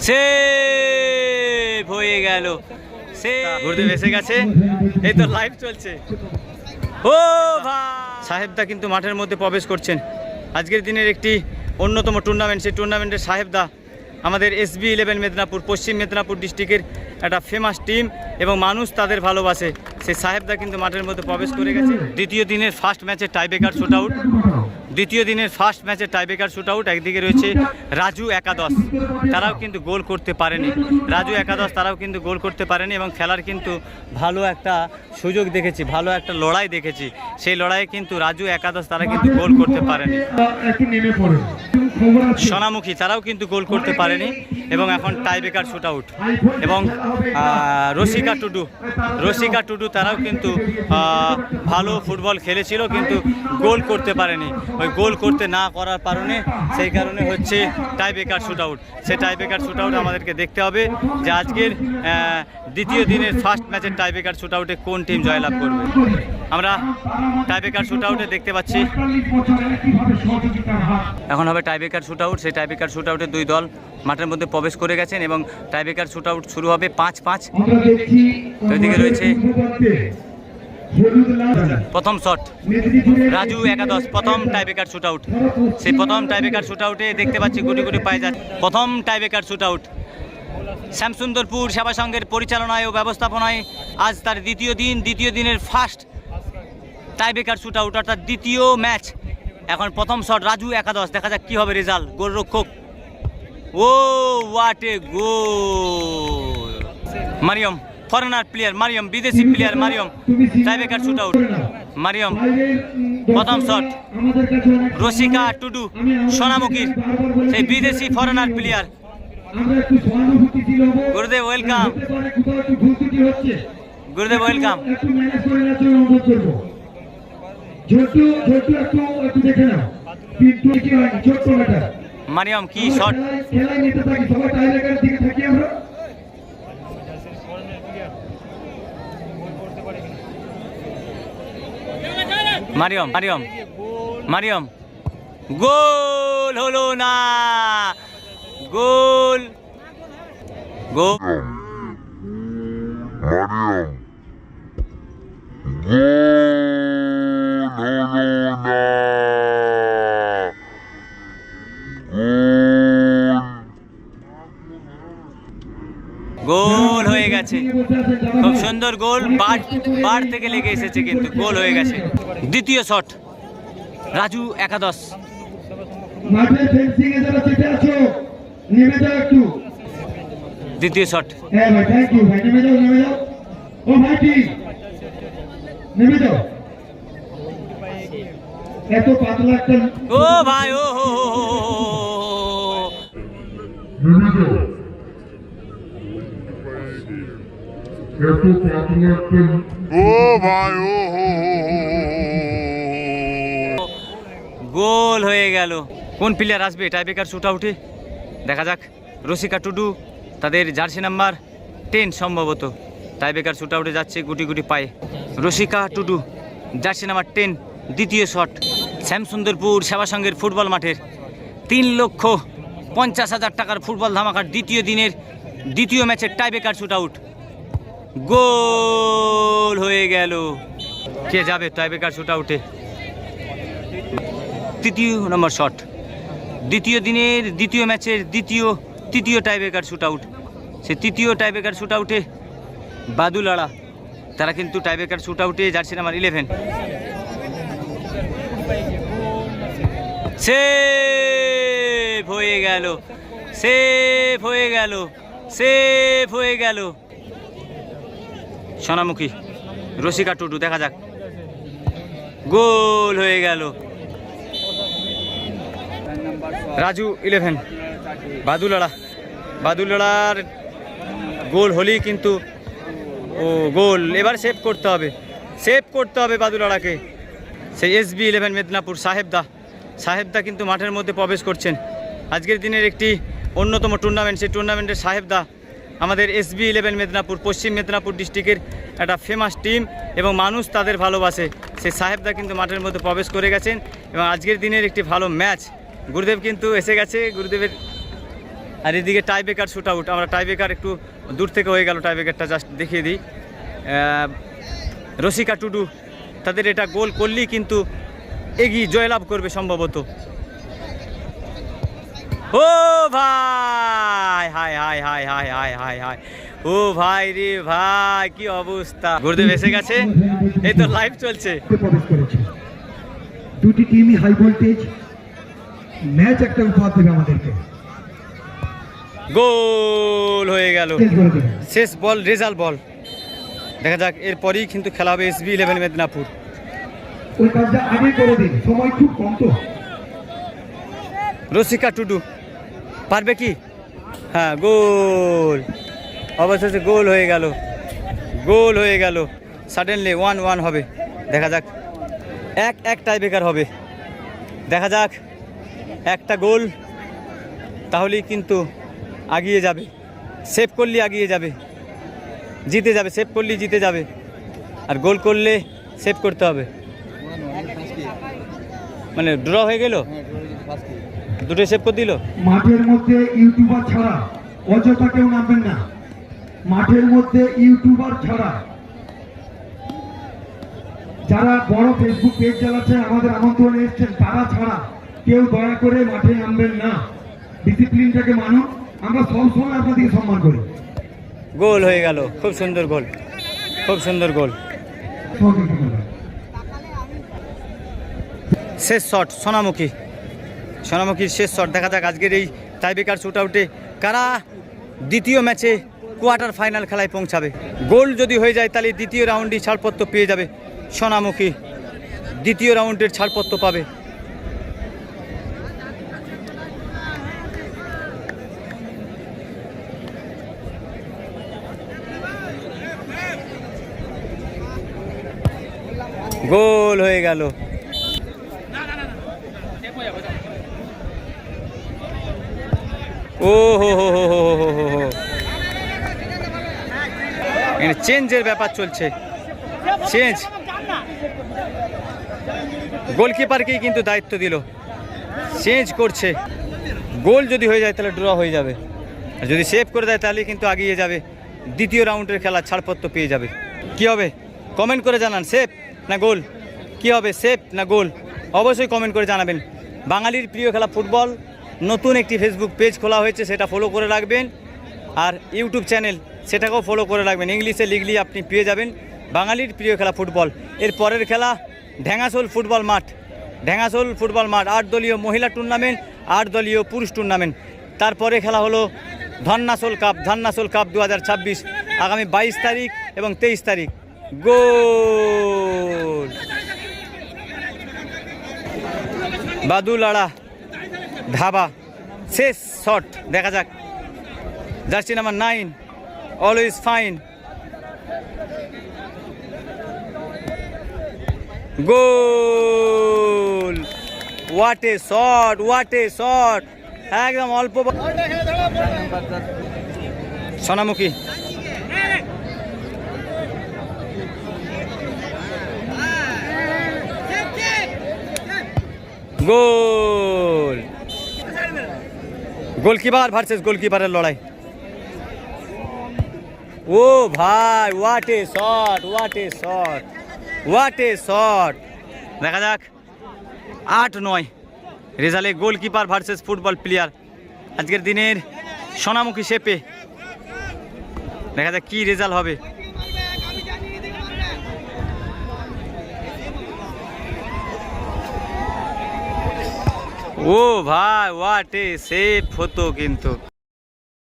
Save হয়ে গেল। গুরুদেব এসে গেছে, এই তো লাইভ চলছে। ও ভাই, সাহেবদা কিন্তু মাঠের মধ্যে প্রবেশ করছেন। আজকের দিনের একটি অন্যতম টুর্নামেন্ট, সেই টুর্নামেন্টের সাহেবদা আমাদের SB11 মেদিনীপুর, পশ্চিম মেদিনীপুর ডিস্ট্রিক্টের একটা ফেমাস টিম এবং মানুষ তাদের ভালোবাসে। সেই সাহেবদা কিন্তু মাঠের মধ্যে প্রবেশ করে গেছে। দ্বিতীয় দিনের ফার্স্ট ম্যাচের টাইব্রেকার শুট আউট। একদিকে রয়েছে রাজু একাদশ, তারাও কিন্তু গোল করতে পারেনি। এবং খেলার কিন্তু ভালো একটা সুযোগ দেখেছি, ভালো একটা লড়াই দেখেছি। সেই লড়াইয়ে কিন্তু রাজু একাদশ তারা কিন্তু গোল করতে পারেনি। সোনামুখী তারাও কিন্তু গোল করতে পারেনি এবং এখন টাইব্রেকার শুট আউট। এবং রসিকা টুডু তারাও কিন্তু ভালো ফুটবল খেলেছিল কিন্তু গোল করতে পারেনি। ওই গোল করতে না করার কারণে সেই কারণে হচ্ছে টাইব্রেকার শুট আউট। সেই টাইব্রেকার শুট আউট আমাদেরকে দেখতে হবে যে আজকের দ্বিতীয় দিনের ফার্স্ট ম্যাচের টাইব্রেকার শুট আউটে কোন টিম জয়লাভ করবে। আমরা টাইব্রেকার শুট আউটে দেখতে পাচ্ছি এখন হবে টাইব্রেকার শুট আউট। সেই টাইব্রেকার শুট আউটে দুই দল মাঠের মধ্যে প্রবেশ করে গেছেন এবং টাইব্রেকার শুট আউট শুরু হবে 5-5। ওইদিকে রয়েছে প্রথম শট রাজু একাদশ, প্রথম টাইব্রেকার শুট আউট। সেই প্রথম টাইব্রেকার শুট আউটে দেখতে পাচ্ছি গুটি গুটি পায়ে যাচ্ছে প্রথম টাইব্রেকার শুট আউট। শ্যামসুন্দরপুর সেবা সংঘের পরিচালনায় ও ব্যবস্থাপনায় আজ তার দ্বিতীয় দিনের ফার্স্ট টাইব্রেকার শুট আউট, অর্থাৎ দ্বিতীয় ম্যাচ। এখন প্রথম শট রাজু একাদশ, দেখা যাক কি হবে রেজাল্ট। গোলরক্ষক, oh what a goal! Mariam foreigner player, Mariam বিদেশি player, Mariam tiebreaker shoot out. Mariam প্রথম শট, রসিকা টুডু সোনামুখীর সেই বিদেশি foreigner player. Gurudev welcome, Gurudev welcome. Mariam কি শট! মারিয়ম গোল হলো না, গোল গোল হয়ে গেছে। খুব সুন্দর গোল, বার থেকে লেগে এসেছে কিন্তু গোল হয়ে গেছে। দ্বিতীয় শট রাজু একাদশ, দ্বিতীয় শট। ও ভাই, ও হো গোল হয়ে গেল। কোন প্লেয়ার আসবে টাইব্রেকার শুট আউটে দেখা যাক। রসিকা টুডু, তাদের জার্সি নাম্বার 10 সম্ভবত টাইব্রেকার শুট আউটে যাচ্ছে গুটি গুটি পায়ে। রসিকা টুডু জার্সি নাম্বার 10, দ্বিতীয় শট। শ্যামসুন্দরপুর সেবা সংঘের ফুটবল মাঠের 3,50,000 টাকার ফুটবল ধামাকার দ্বিতীয় দিনের দ্বিতীয় ম্যাচের টাইব্রেকার শুট আউট। গোল হয়ে গেল। কে যাবে টাইব্রেকার শুট আউটে? তৃতীয় নম্বর শট, দ্বিতীয় দিনের দ্বিতীয় ম্যাচের তৃতীয় টাইব্রেকার শুট আউট। সে তৃতীয় টাইব্রেকার শুট আউটে বাদুলাড়া তারা কিন্তু টাইব্রেকার শুট আউটে জার্সি নাম্বার 11। সেভ হয়ে গেল, সেভ হয়ে গেল, সেভ হয়ে গেল। সোনামুখী রসিকা টুডু, দেখা যাক। গোল হয়ে গেল। রাজু 11 বাদুলাড়ার গোল হলেই কিন্তু গোল। এবার সেভ করতে হবে বাদুলাড়াকে। সেই SB11 মেদিনীপুর সাহেবদা কিন্তু মাঠের মধ্যে প্রবেশ করছেন। আজকের দিনের একটি অন্যতম টুর্নামেন্ট, সেই টুর্নামেন্টের সাহেবদা আমাদের SB11 মেদিনীপুর, পশ্চিম মেদিনীপুর ডিস্ট্রিক্টের একটা ফেমাস টিম এবং মানুষ তাদের ভালোবাসে। সেই সাহেবদা কিন্তু মাঠের মধ্যে প্রবেশ করে গেছেন এবং আজকের দিনের একটি ভালো ম্যাচ। গুরুদেব কিন্তু এসে গেছে। গুরুদেবের আর এদিকে টাইব্রেকার শুট আউট। আমরা টাইব্রেকার একটু দূর থেকে হয়ে গেল, টাইব্রেকারটা জাস্ট দেখিয়ে দিই। রসিকা টুডু তাদের এটা গোল করলেই কিন্তু এগিয়ে জয়লাভ করবে সম্ভবত। ও ভাই, হাই হাই হাই হাই হাই হাই হাই, ও ভাই রে ভাই, কি অবস্থা! গুরুদেব এসে গেছে, এই তো লাইভ চলছে। দুটি টিমই হাই ভোল্টেজ ম্যাচ একটা উপহার দেবে আমাদেরকে। গোল হয়ে গেল, শেষ বল, রেজাল্ট বল। দেখা যাক, এরপরেই কিন্তু খেলা হবে SB11 মেদিনীপুর। ওই কাজটা আগে করে দিন, সময় খুব কম তো। রসিকা টুডু পারবে কি? হ্যাঁ, গোল, অবশেষে গোল হয়ে গেল, গোল হয়ে গেল। সাডেনলি 1-1 হবে। দেখা যাক, এক টাইব্রেকার হবে। দেখা যাক, একটা গোল তাহলেই কিন্তু আগিয়ে যাবে। সেভ করলে আগিয়ে যাবে, জিতে যাবে। সেভ করলে জিতে যাবে, আর গোল করলে সেভ করতে হবে। মানে ড্র হয়ে গেল, দুটো সেভ করে দিল। মাঠের মধ্যে ইউটিউবার ছাড়া অযথা কেউ নামবেন না। মাঠের মধ্যে ইউটিউবার ছাড়া যারা বড় ফেসবুক পেজ চালাচ্ছেন, আমাদের আমন্ত্রণে এসছেন, তারা ছাড়া কেউ দয়া করে মাঠে নামবেন না। ডিসিপ্লিনটাকে মানুন, আমরা সবসময় আপনাদেরকে সম্মান করি। গোল হয়ে গেল, খুব সুন্দর গোল, খুব সুন্দর গোল। শেষ শট সোনামুখী, সোনামুখীর শেষ শট। দেখা যাক আজকের এই টাইব্রেকার শুট আউটে কারা দ্বিতীয় ম্যাচে কোয়ার্টার ফাইনাল খেলায় পৌঁছাবে। গোল যদি হয়ে যায় তাহলে দ্বিতীয় রাউন্ডে ছাড়পত্র পেয়ে যাবে সোনামুখী, দ্বিতীয় রাউন্ডের ছাড়পত্র পাবে। গোল হয়ে গেল, ও হো হো হো হো হো হো হো, চেঞ্জের ব্যাপার চলছে, চেঞ্জ। গোলকিপারকেই কিন্তু দায়িত্ব দিল, চেঞ্জ করছে। গোল যদি হয়ে যায় তাহলে ড্র হয়ে যাবে, আর যদি সেভ করে দেয় তাহলে কিন্তু আগিয়ে যাবে, দ্বিতীয় রাউন্ডের খেলা ছাড়পত্র পেয়ে যাবে। কি হবে কমেন্ট করে জানান, সেভ না গোল? কি হবে, সেভ না গোল? অবশ্যই কমেন্ট করে জানাবেন। বাঙালির প্রিয় খেলা ফুটবল, নতুন একটি ফেসবুক পেজ খোলা হয়েছে, সেটা ফলো করে রাখবেন। আর ইউটিউব চ্যানেল, সেটাকেও ফলো করে রাখবেন। ইংলিশে লিখলে আপনি পেয়ে যাবেন বাঙালির প্রিয় খেলা ফুটবল। এর পরের খেলা ঢ্যাঙাশোল ফুটবল মাঠ, ঢ্যাঙাশোল ফুটবল মাঠ, 8 দলীয় মহিলা টুর্নামেন্ট, 8 দলীয় পুরুষ টুর্নামেন্ট। তারপরে খেলা হলো ধন্যাশোল কাপ, ধন্যাশোল কাপ 2026, আগামী 22 তারিখ এবং 23 তারিখ। গোল বাদুলাড়া ধাবা, শেষ শট। দেখা যাক, jersey number 9 always fine. Goal, what a shot, what a shot, একদম অল্প। সোনামুখী গোল, গোলকিপার ভার্সেস গোলকিপারের লড়াই। ও ভাই, what a shot, what a shot, what a shot. দেখা যাক, 8-9 রেজাল্টে গোলকিপার ভার্সেস ফুটবল প্লেয়ার আজকের দিনের সোনামুখী শেপে। দেখা যাক কি রেজাল্ট হবে। ও ভাই, হোয়াট এ সেভ হতো কিন্তু।